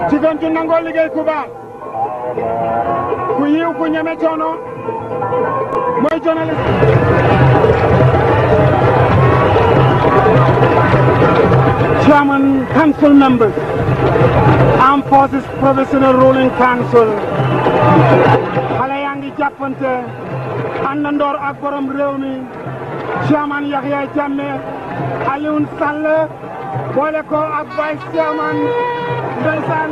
Chicken to Nangoli Kuba. Kuyu Kunyametono. My journalist. Chairman, council members, Armed Forces Professional Ruling Council, Halayangi Japante, Anandor Akboram Rewmi, Chairman Yahya Jammeh, Aliun Salle, Boleko ak Vice Chairman, Ndeysaan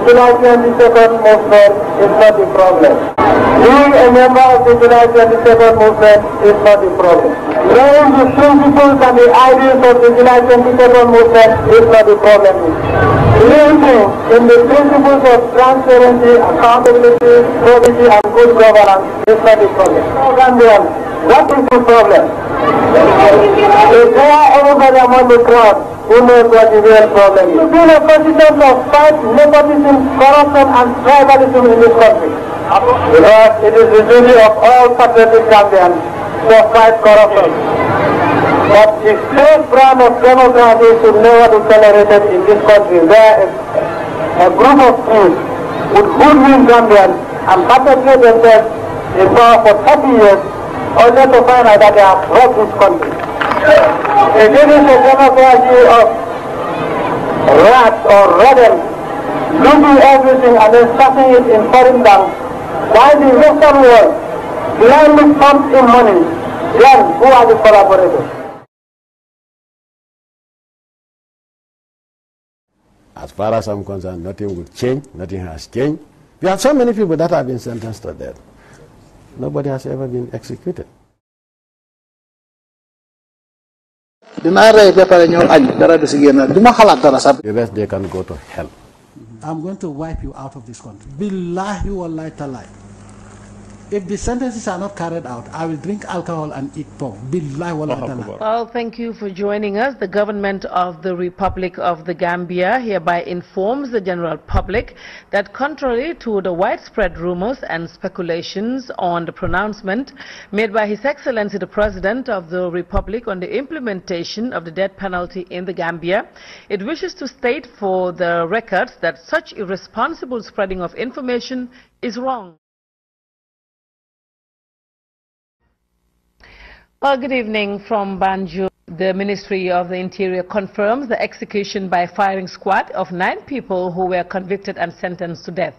July 22nd movement is not the problem. Being a member of the July 22nd movement is not the problem. Knowing the principles and the ideas of the July 22nd movement is not the problem. Believing in the principles of transparency, accountability, probity, and good governance is not the problem. Gambians, that is the problem. Is there anybody among the crowd who knows what the real problem is? To be in a position of fight nepotism, corruption, and tribalism in this country. Because it is the duty of all patriotic Gambians to fight corruption. But the safe brand of democracy should never be tolerated in this country, where a group of youth would goodwill Gambians and perpetrate themselves in power for 30 years, only to find out that they have robbed this country. If it is a democracy of rats or rodents, looting everything and then stuffing it in foreign banks, while the Western world blindly pumps in money, then who are the collaborators? As far as I'm concerned, nothing will change, nothing has changed. We have so many people that have been sentenced to death. Nobody has ever been executed. The rest, they can go to hell. I'm going to wipe you out of this country. Billahi wallahi talai. If the sentences are not carried out, I will drink alcohol and eat pork. Billahi wallahi talai. Well, thank you for joining us. The government of the Republic of the Gambia hereby informs the general public that contrary to the widespread rumors and speculations on the pronouncement made by His Excellency the President of the Republic on the implementation of the death penalty in the Gambia, it wishes to state for the records that such irresponsible spreading of information is wrong. Well, good evening from Banjul. The Ministry of the Interior confirms the execution by firing squad of 9 people who were convicted and sentenced to death.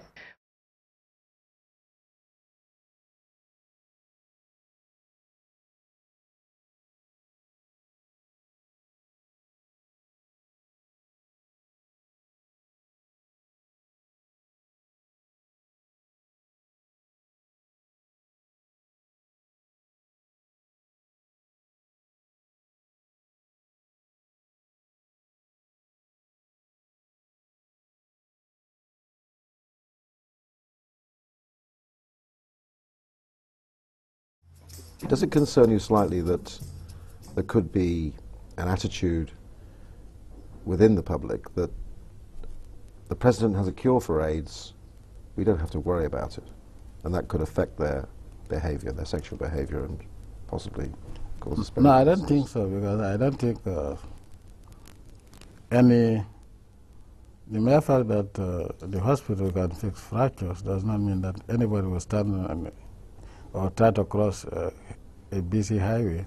Does it concern you slightly that there could be an attitude within the public that the President has a cure for AIDS, we don't have to worry about it, and that could affect their behavior, their sexual behavior, and possibly cause a spread? No, I don't think so, because I don't think the mere fact that the hospital can fix fractures does not mean that anybody will stand or try to cross a busy highway,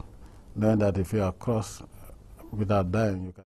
knowing that if you are crossed without dying, you can.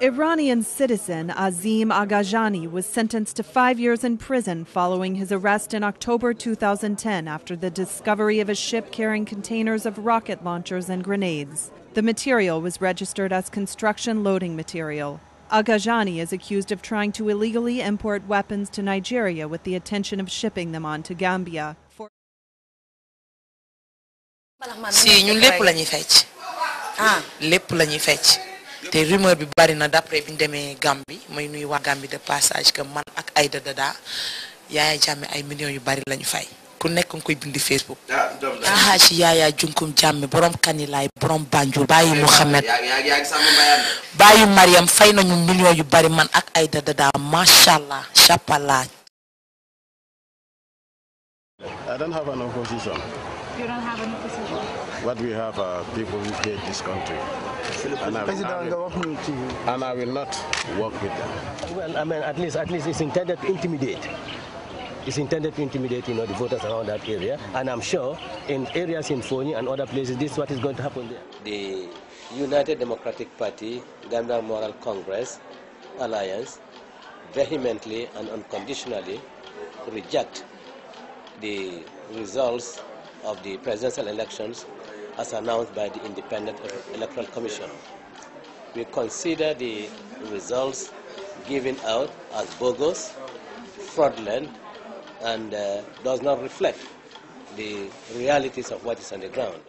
Iranian citizen Azim Agajani was sentenced to 5 years in prison following his arrest in October 2010 after the discovery of a ship carrying containers of rocket launchers and grenades. The material was registered as construction loading material. Agajani is accused of trying to illegally import weapons to Nigeria with the intention of shipping them on to Gambia. Si ñun lépp lañuy fecc. Lépp lañuy fecc. Té rumeur bi bari na d'après biñ démé Gambie may nuy wa Gambie de passage que man ak Aïda Dada Yaya Jammeh ay millions yu bari lañu fay. Ku nekk ngoy bindi Facebook. Ci Yaya Junkum Jammeh borom Kanilay borom Banjul Baye Mohamed. Baye Mariam fay nañu millions yu bari man ak Aïda Dada machallah chapala. I don't have an opposition. You don't have an opposition? What we have are people who hate this country. And I will not work with them. Well, I mean, at least it's intended to intimidate. It's intended to intimidate, the voters around that area. And I'm sure in areas in Foni and other places, this is what is going to happen there. The United Democratic Party, Gambia Moral Congress Alliance, vehemently and unconditionally reject the results of the presidential elections as announced by the Independent Electoral Commission. We consider the results given out as bogus, fraudulent, and does not reflect the realities of what is on the ground.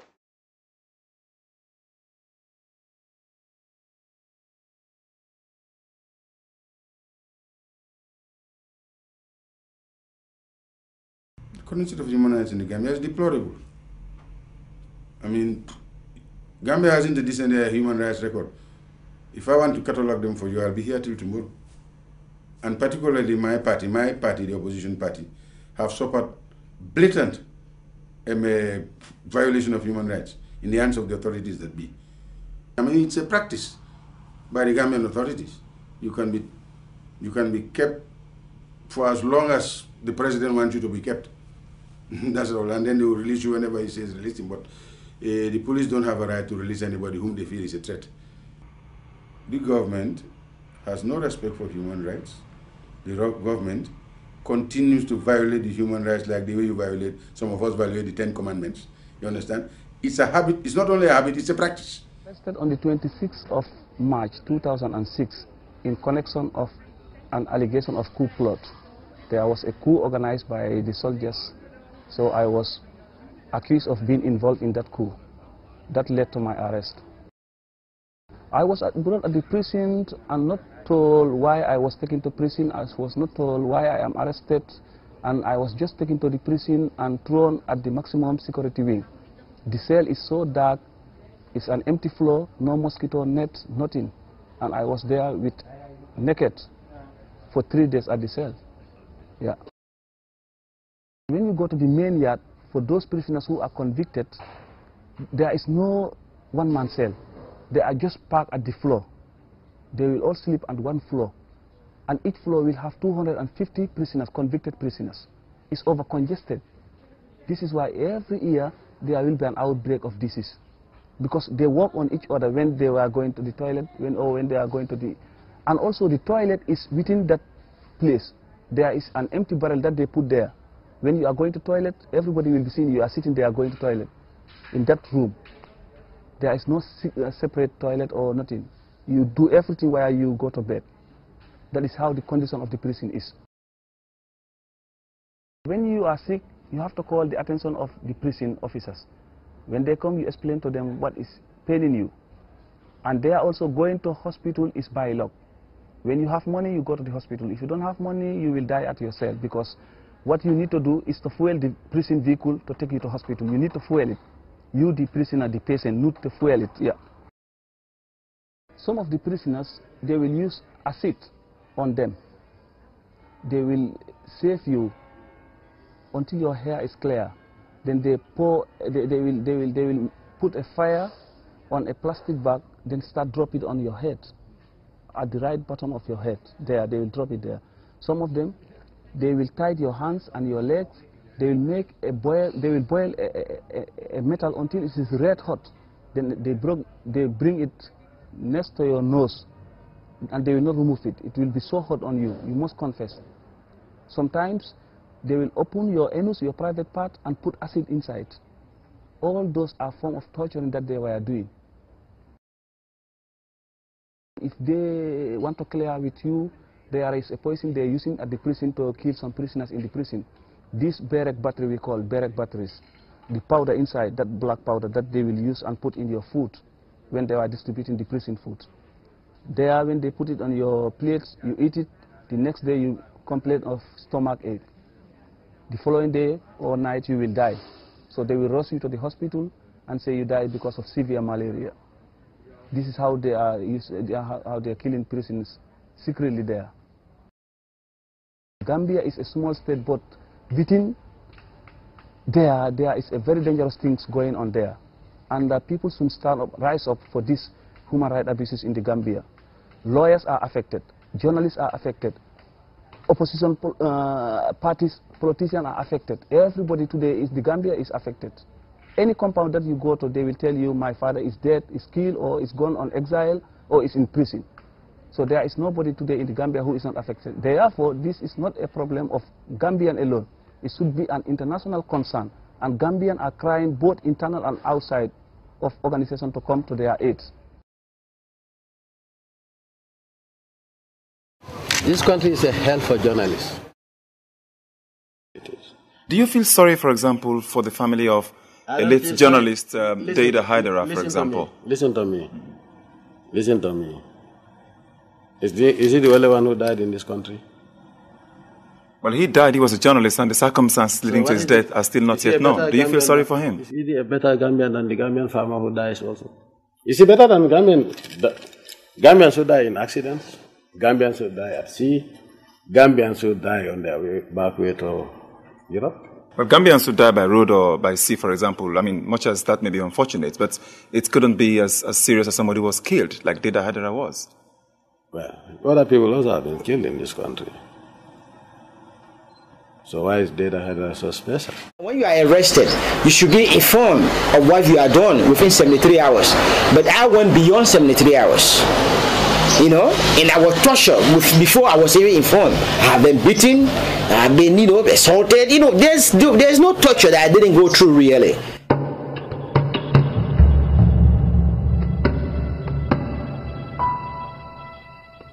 The condition of human rights in the Gambia is deplorable. I mean, Gambia hasn't a decent human rights record. If I want to catalog them for you, I'll be here till tomorrow. And particularly my party, the opposition party, have suffered blatant violation of human rights in the hands of the authorities that be. I mean, it's a practice by the Gambian authorities. You can be kept for as long as the president wants you to be kept. That's all. And then they will release you whenever he says release him. But the police don't have a right to release anybody whom they feel is a threat. The government has no respect for human rights. The government continues to violate the human rights like the way you violate, some of us violate the 10 Commandments. You understand? It's a habit. It's not only a habit, it's a practice. Arrested on the 26th of March 2006 in connection of an allegation of coup plot. There was a coup organized by the soldiers, so I was accused of being involved in that coup. That led to my arrest. I was brought at the prison and not told why I was taken to prison. I was not told why I am arrested, and I was just taken to the prison and thrown at the maximum security wing. The cell is so dark, it's an empty floor, no mosquito net, nothing. And I was there with naked for 3 days at the cell. Yeah. When you go to the main yard, for those prisoners who are convicted, there is no one-man cell. They are just parked at the floor. They will all sleep on one floor. And each floor will have 250 prisoners, convicted prisoners. It's over-congested. This is why every year there will be an outbreak of disease. Because they walk on each other when they were going to the toilet, when they are going to the... And also the toilet is within that place. There is an empty barrel that they put there. When you are going to toilet, everybody will be seeing you are sitting there going to toilet. In that room, there is no separate toilet or nothing. You do everything while you go to bed. That is how the condition of the prison is. When you are sick, you have to call the attention of the prison officers. When they come, you explain to them what is paining you. And they are also going to hospital is by law. When you have money, you go to the hospital. If you don't have money, you will die at your cell, because what you need to do is to fuel the prison vehicle to take you to hospital. You need to fuel it. You, the prisoner, the patient, need to fuel it. Yeah. Some of the prisoners, they will use acid on them. They will save you until your hair is clear. Then they will put a fire on a plastic bag, then start drop it on your head, at the right bottom of your head. There, they will drop it there. Some of them, they will tie your hands and your legs. They will make a boil. They will boil a metal until it is red hot. Then they bring it next to your nose. and they will not remove it. It will be so hot on you. You must confess. Sometimes they will open your anus, your private part, and put acid inside. All those are forms of torturing that they were doing. If they want to clear with you, there is a poison they are using at the prison to kill some prisoners in the prison. This barrack battery we call barrack batteries. The powder inside, that black powder that they will use and put in your food when they are distributing the prison food. There, when they put it on your plates, you eat it. The next day you complain of stomach ache. The following day or night you will die. So they will rush you to the hospital and say you died because of severe malaria. This is how they are killing prisoners secretly there. Gambia is a small state, but within there is a very dangerous things going on there. And people should stand up, rise up for these human rights abuses in the Gambia. Lawyers are affected, journalists are affected, opposition parties, politicians are affected. Everybody today, the Gambia is affected. Any compound that you go to, they will tell you my father is dead, is killed, or is gone on exile, or is in prison. So there is nobody today in the Gambia who is not affected. Therefore, this is not a problem of Gambian alone. It should be an international concern. And Gambians are crying both internal and outside of organizations to come to their aid. This country is a hell for journalists. Do you feel sorry, for example, for the family of elite journalist Data Haidara, for example? Listen to me. Listen to me. Is he the only one who died in this country? Well, he died, he was a journalist, and the circumstances leading to his death are still not yet known. Do you feel sorry for him? Is he a better Gambian than the Gambian farmer who dies also? Is he better than Gambians who die in accidents? Gambians who die at sea? Gambians who die on their way back to Europe? Well, Gambians who die by road or by sea, for example, I mean, much as that may be unfortunate, but it couldn't be as serious as somebody who was killed, like Data Haidara was. Well, other people also have been killed in this country. So why is Data Haidara so special? When you are arrested, you should be informed of what you are done within 73 hours. But I went beyond 73 hours. You know, and I was tortured before I was even informed. I have been beaten, I have been, assaulted. There's no torture that I didn't go through really.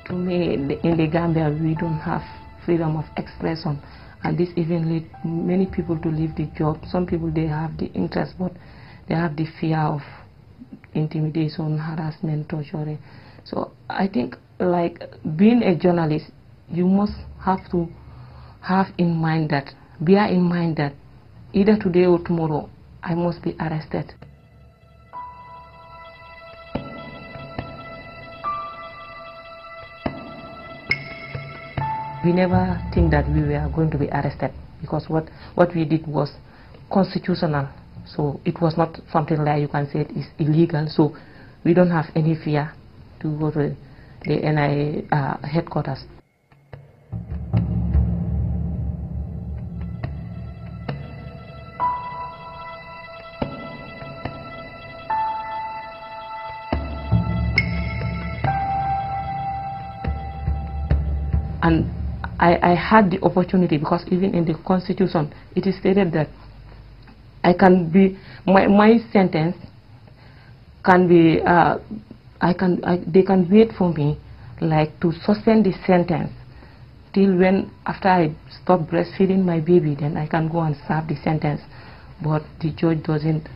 To me, in the Gambia, we don't have freedom of expression. And this even lead many people to leave the job. Some people, they have the interest, but they have the fear of intimidation, harassment, torture. So I think, like, being a journalist, you must have to bear in mind that either today or tomorrow, I must be arrested. We never think that we were going to be arrested, because what we did was constitutional. So it was not something like you can say it is illegal. So we don't have any fear to go to the NIA headquarters. And I had the opportunity, because even in the Constitution it is stated that I can be my sentence can be they can wait for me, like, to suspend the sentence till when after I stop breastfeeding my baby, then I can go and serve the sentence. But the judge doesn't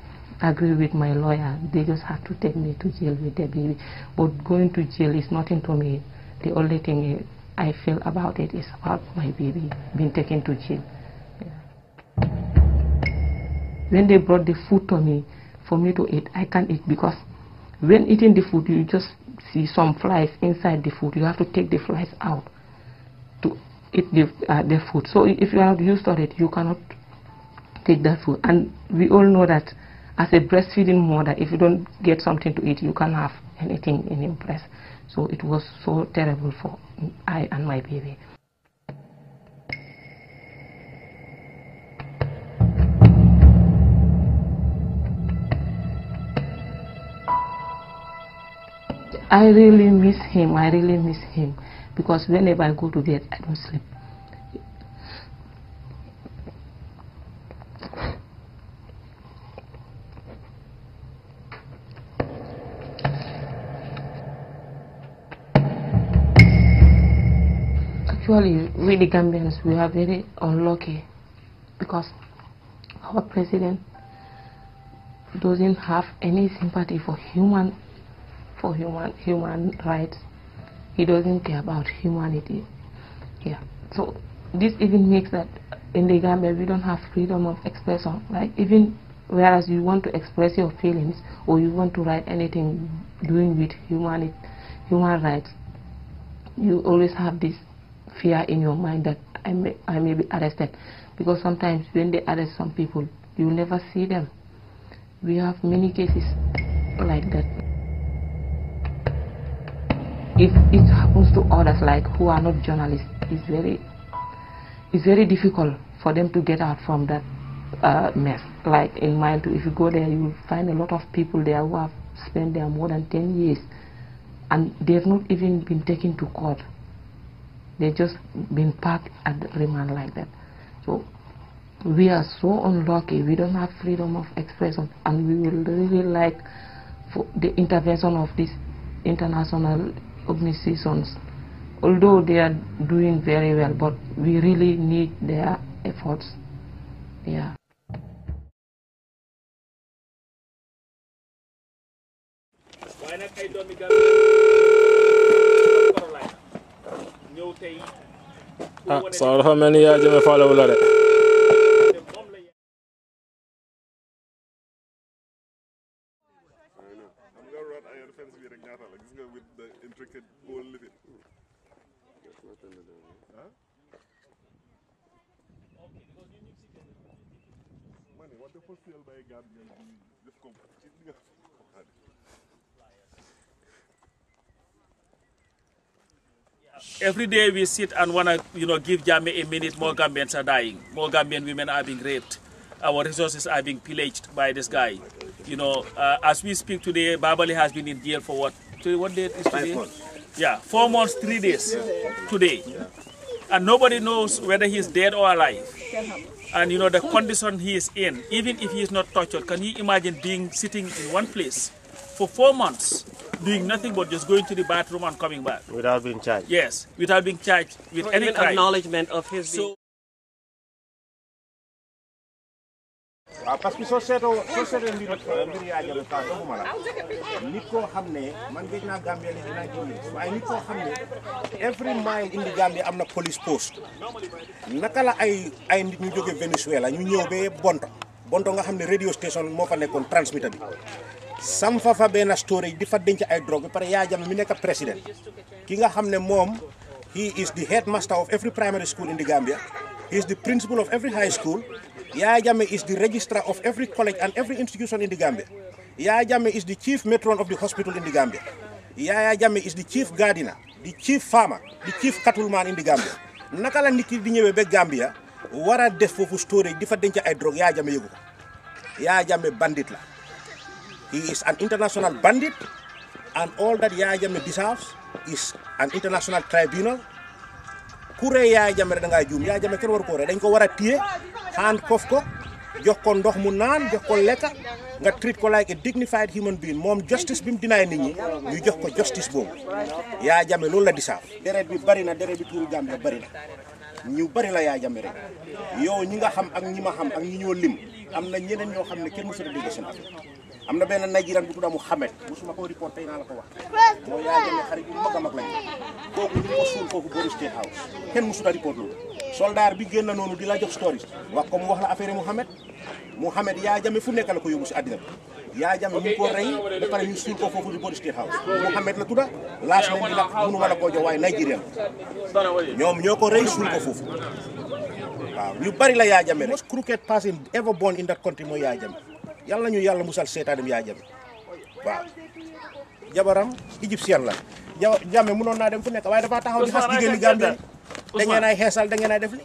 agree with my lawyer. They just have to take me to jail with the baby. But going to jail is nothing to me. The only thing I feel about it is about my baby being taken to jail. Yeah. When they brought the food to me for me to eat, I can't eat, because when eating the food, you just see some flies inside the food. You have to take the flies out to eat the food. So if you are not used to it, you cannot take that food. And we all know that as a breastfeeding mother, if you don't get something to eat, you can't have anything in your breast. So it was so terrible for I and my baby. I really miss him. I really miss him because whenever I go to bed, I don't sleep. Actually, we the Gambians, we are very unlucky because our president doesn't have any sympathy for human rights. He doesn't care about humanity. Yeah. So this even makes that in the Gambia we don't have freedom of expression. Like even whereas you want to express your feelings or you want to write anything doing with human rights, you always have this fear in your mind that I may be arrested, because sometimes when they arrest some people, you never see them. We have many cases like that. If it happens to others, like who are not journalists, it's very difficult for them to get out from that mess. Like in Mile 2, if you go there, you will find a lot of people there who have spent there more than 10 years, and they have not even been taken to court. They've just been parked at the remand like that. So we are so unlucky. We don't have freedom of expression, and we will really like for the intervention of these international organizations. Although they are doing very well, but we really need their efforts. Yeah. So how many years you follow that? Every day we sit and want to, give Jammeh a minute. More Gambians are dying. More Gambian women are being raped. Our resources are being pillaged by this guy. As we speak today, Babali has been in jail for what? What date is today? 5 months. Yeah, 4 months, 3 days today. And nobody knows whether he is dead or alive. And the condition he is in, even if he is not tortured, can you imagine sitting in one place for 4 months, doing nothing but just going to the bathroom and coming back? Without being charged? Yes, without being charged with any crime. Acknowledgement of his being... parce que soo seetoo mbir yaa jame fa doguma la nit koo xam ne man gëj naa Gambia li dinaa jëlee waaye nit koo xam ne every mile in the Gambia am na police post naka la ay nit ñu jóge Venezuela ñu ñëw ba bonto nga xam ne radio station moo fa nekkoon transmitter bi sam fa benn storage di fa denc ay drogue ba pare yaa jame mi nekk président ki nga xam ne moom he is the headmaster of every primary school in the Gambia, he is the principal of every high school. Yaya Jammeh is the registrar of every college and every institution in the Gambia. Yaya Jammeh is the chief matron of the hospital in the Gambia. Yaya Jammeh is the chief gardener, the chief farmer, the chief cattleman in the Gambia. Naka la nit ki di ñëwé ba Gambia wara def fofu storage di fa denc ay drogue Yaya Jammeh yëgu ko. Yaya Jammeh bandit la. He is an international bandit, and all that Yaya Jammeh deserves is an international tribunal. Kure Yaya Jammeh da nga juum Yaya Jammeh kenn waru ko ré dañ ko wara tié handcuff ko jox ko ndox mu naan jox ko lekka nga treat ko like a dignified human being moom justice bi mu dinaay nit ñi ñu jox ko justice boobu Yaya Jammeh loolu la di saaf deret bi bari na deret bi tuuru Gambia bari na ñu bari la Yaya Jammeh rek yow ñi nga xam ak ñi ma xam ak ñi ñoo lim am na ñeneen ñoo xam ne kenn mësul a dégg seen affaire am na benn Nigerian bu tudd Mohamed musuma ko report tey naa la ko wax mooy Yaya Jammeh xarit yu mag a mag lañu kooku ñu ko suul foofu Boris State House kenn mësul a report loolu soldat bi génn noonu di la jox stories wax ko mu wax la affaire Mohamed Yaya Jammeh fu nekk la ko yóbbu si àddina bi Yaya Jammeh ñu ko rey ba pare ñu suul ko foofu di Boris State House Mohamed la tudda laas nañ di la mënu ma la koo jox waaye Nigerian ñoom ñoo ko rey suul ko foofu waaw ñu bari la Yaya Jammeh most crooked person ever born in that country mooy Yaya Jammeh yàlla ñu yàlla musal seetaanam Yaya Jammeh waaw jabaram égyptien la Jammeh mënoon naa dem fu nekk waaye dafa taxaw di xas jigéen ñi Gambie da ngeen ay xeesal da ngeen ay def li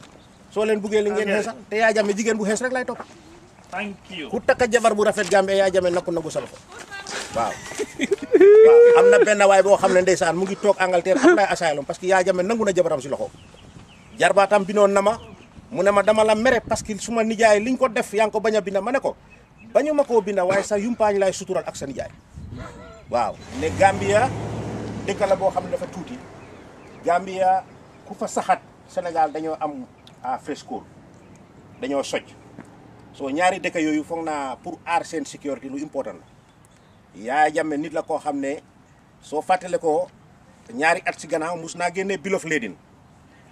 soo leen buggee li ngeen xeesal te Yaya Jammeh jigéen bu xees rek lay topp thank you ku takka jabar bu rafet Gambie Yaya Jammeh nakku nagu sa loxo waaw waaw am na benn waay boo xam ne ndeysaan mu ngi toog Angleterre apply asylum parce que Yaya Jammeh nangu na jabaram si loxo jarbaatam binoon na ma mu ne ma dama la mere parce que suma nijaay liñ ko def yaa ngi ko bañ a binda ma ne ko bañu ma koo binda waaye sax yumpaañ laay sutural ak sa nijaay waaw ne Gambia dëkk la boo xam ne dafa tuuti Gambia ku fa saxat Sénégal dañoo am fresco dañoo soj soo ñaari dëkk yooyu foog naa pour aar seen sécurité lu important la Yaya Jammeh nit la koo xam ne soo fàttale ko ñaari at si gannaaw mus naa génnee bill of lading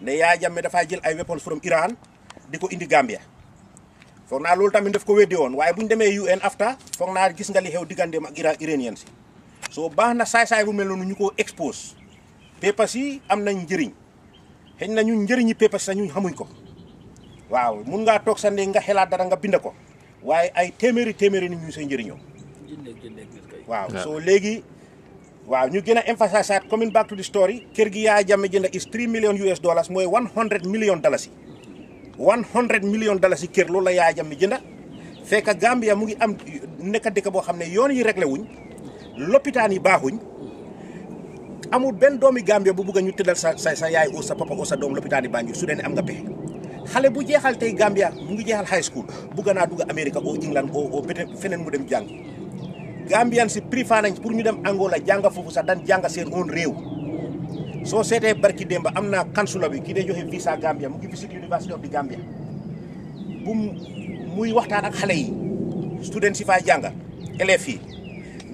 ne Yaya Jammeh dafay jël ay weapons from Iran di ko indi Gambia foog naa loolu tamit daf ko weddi woon waaye bu ñu demee UN after foog naa gis nga li xew digganteem ak Iranian si soo baax na saay-saay bu mel noonu ñu ko expose papers yi am nañ njëriñ xëy na ñun njëriñi papers sax ñun xamuñ ko waaw mun ngaa toog sa ne nga xelaat dara nga bind ko waaye ay téeméeri nit ñu say njëriñoo waaw soo léegi waaw ñu gën a emphasize coming back to the story kër gi Yaya Jammeh jënd is 3 million US dollars mooy 100 million dalasi 100 million dalasi kër loolu la Yaya Jammeh jënd fekk Gambia mu ngi am nekk dëkk boo xam ne yoon yi réglé wuñ lopitaan yi baaxuñ amul benn doomi Gambia bu bugg a ñu tëddal sa yaay oo sa papa oo sa doom lopitaan yi Banjul su dee ne am nga pexe xale bu jeexal tey Gambia mu ngi jeexal high school bugg naa dugg Amérique oo England oo feneen mu dem jàng Gambian si préféré nañ pour ñu dem Angola jàng foofu sax dan jàng seen own réew soo seetee barki démba am na kansula bi kii day joxe visa Gambia mu ngi visit University of the Gambia bu muy waxtaan ak xale yi student si fay jàng élèves yi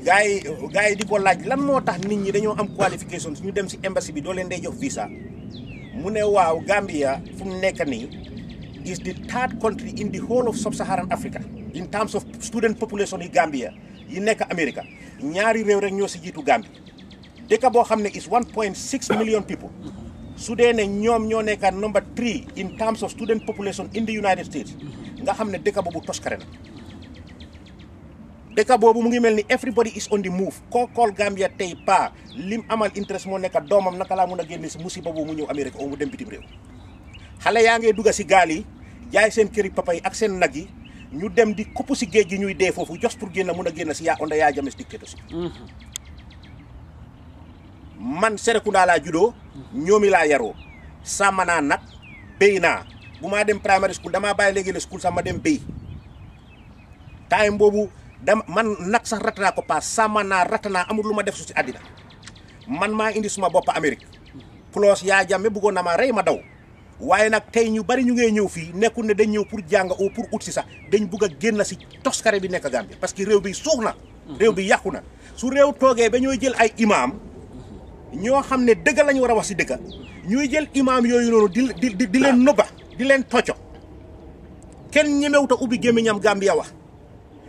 gars yi di ko laaj lan moo tax nit ñi dañoo am qualifications ñu dem si embassy bi doo leen day jox visa mu ne waaw Gambia fu mu nekk nii is the third country in the whole of sub-Saharan Africa in terms of student population yi Gambia yi nekk America ñaari réew rek ñoo si jiitu Gambie dëkk boo xam ne is 1.6 million people su dee ne ñoom ñoo nekk number 3 in terms of student population in the United States nga xam ne dëkk boobu toskare na dëkk boobu mu ngi mel ni everybody is on the move koo kool Gambia tey pa lim amal interest moo nekk doomam naka laa mun a génne si musiba boobu mu ñëw Amérique oo mu dem bitim réew xale yaa ngee dugga si gaal yi jaay seen këri papa yi ak seen nag yi ñu dem di kopp si géej gi ñuy dee foofu just pour génn mun a génn si onda Yaya Jammeh dictatorship man Serekunda laa juddoo ñoomi laa yaroo sàmm naa nag béy naa bu maa dem primary school damaa bàyyi léegi le school sax ma dem béy time boobu man nag sax ratt naa ko paas sàmm naa ratt naa amul lu ma def su si àddina man maa indi suma bopp Amérique plus Yaya Jammeh bëggoon na ma rey ma daw waaye nag tey ñu bari ñu ngee ñëw fii nekkul ne dañ ñëw pour jàng ou pour ut si sax dañ bugg a génn si toskare bi nekk Gambie parce que réew bi suux na réew bi yàqu na su réew toogee ba ñooy jël ay imaam ñoo xam ne dëgg lañu war a wax si dëgg ñuy jël imaam yooyu noonu di leen nëbba di leen tocco kenn ñemewut a ubbi gémmiñam Gambia wax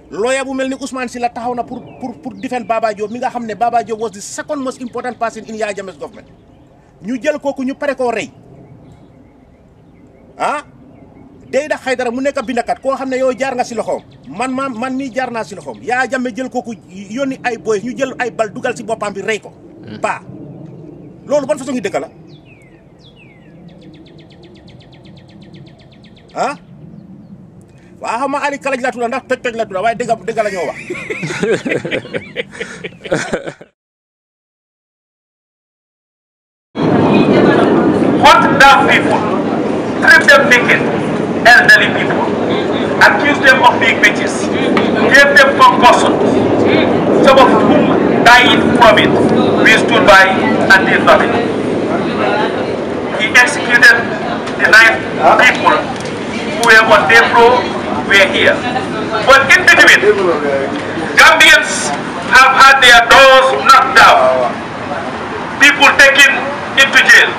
lawyer bu mel ni Ousmane Sylla taxaw na pour defend Baba Jobe mi nga xam ne Baba Jobe was the second most important person in Yaya Jammeh's government ñu jël kooku ñu pare koo rey day da xay dara mu nekk bindakat koo xam ne yow jaar nga si loxoom man mii jaar naa si loxoom Yaya Jammeh jël kooku yónni ay boy ñu jël ay bal dugal si boppam bi rey ko pa loolu ban façon ngi dëkk la waa xam ma Ali kalaj la tudda ndax toj la tudda waaye dëgg la ñoo wax hunt down people, strip them naked, elderly people, accuse them of being witches, gave them concussions, some of whom died from it. We stood by and did nothing. He executed the 9 people who were on death row, were here. But in between, Gambians have had their doors knocked down, people taken into jail.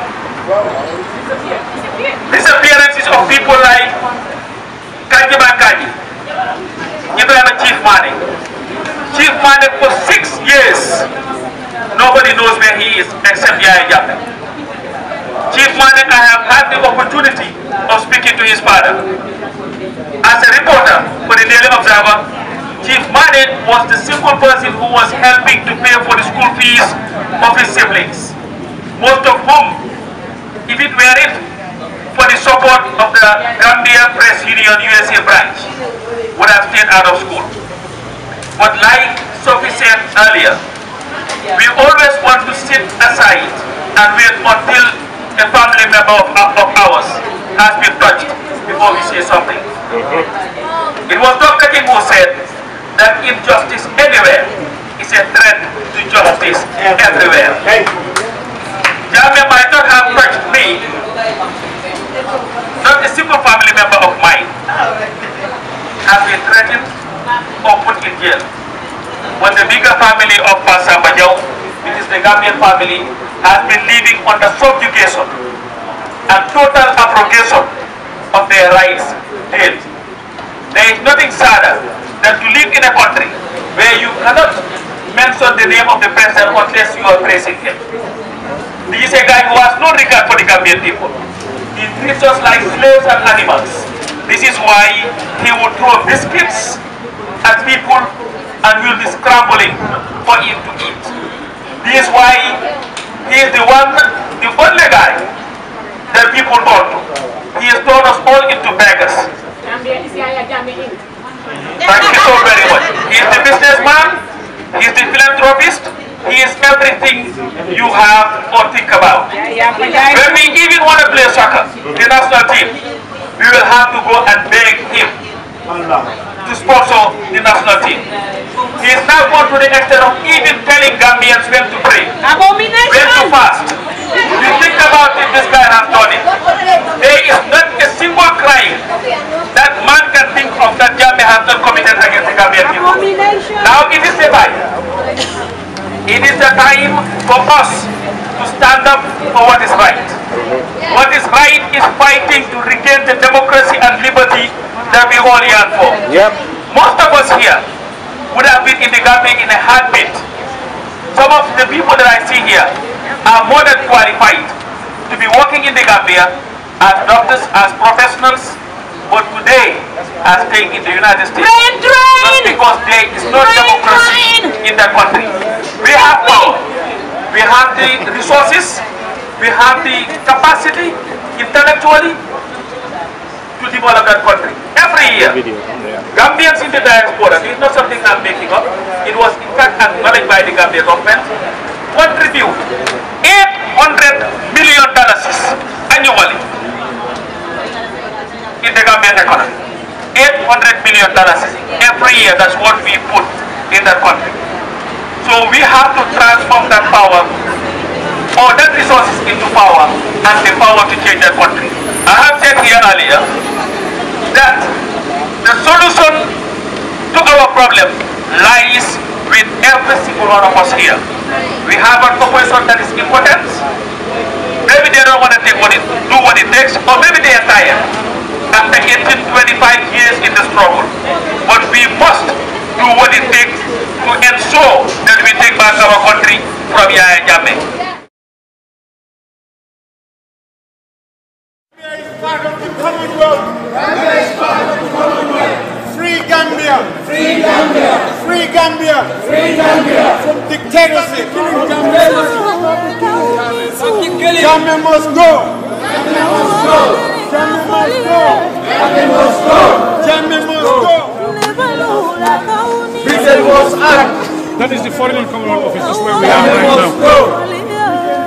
Disappearances of people like Kaji Bakaji, Ibrahim Chief Mane. Chief Mane for 6 years, nobody knows where he is except Yaya Jammeh. Chief Mane, I have had the opportunity of speaking to his father. As a reporter for the Daily Observer, Chief Mane was the single person who was helping to pay for the school fees of his siblings, most of whom, if it weren't for the support of the Gambia Press Union USA branch, would have stayed out of school. But like Sophie said earlier, we always want to sit aside and wait until a family member of ours has been touched before we say something. It was Dr. King who said that injustice anywhere is a threat to justice everywhere. Jammeh might not have touched me, not a single family member of mine has been threatened or put in jail. But the bigger family of Pastor Bajau, which is the Gambian family, has been living under subjugation and total abrogation of their rights. There is nothing sadder than to live in a country where you cannot mention the name of the president unless you are praising him. This is a guy who has no regard for the Gambian people. He treats us like slaves and animals. This is why he would throw biscuits at people and will be scrambling for him to eat. This is why he is the only guy that people turn to. He has turned us all into beggars. Thank you so very much. He is the businessman, he is the philanthropist, he is everything you have or think about. When we even want to play soccer, the national team, we will have to go and beg him to sponsor the national team. He is now gone to the extent of even telling Gambians when to pray, when to fast. You think about it, this guy has done it. There is not a single crime that man can think of that Jammeh has not committed against the Gambian people. Now it is the time. It is the time for us to stand up for what is right. What is right is fighting to regain the democracy and liberty that we all yearn for. Most of us here would have been in the Gambia in a heartbeat. Some of the people that I see here are more than qualified to be working in the Gambia as doctors, as professionals, but today are staying in the United States just because there is no democracy in that country. We have power, we have the resources, we have the capacity intellectually to develop that country. Every year, Gambians in the diaspora, this is not something I'm making up, it was in fact acknowledged by the Gambian government, contribute $800 million annually in the Gambian economy. $800 million every year, that's what we put in that country. So we have to transform that power or that resources into power and the power to change that country. I have said here earlier that the solution to our problem lies with every single one of us here. We have a proposition that is important. Maybe they don't want to do what it takes, or maybe they are tired after 25 years in the struggle. But we must do what it takes to ensure that we take back our country from Yahya Jammeh. Part of the Commonwealth. Gambia is part of the Commonwealth. Free Gambia. Free Gambia. Free Gambia. Free Gambia. From dictatorship. Jammeh must go. Jammeh must go. Jammeh must go. Jammeh must go. Jammeh must go. Britain must act. That is the Foreign and Commonwealth Office. That's where we are right now.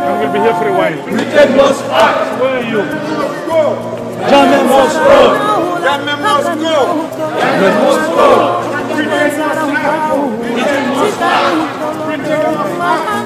And we'll be here for a while. Britain must act. Where are you? Jammeh must go. Jammeh must go. Jammeh must go. Britain must act. Britain must act. Britain must act.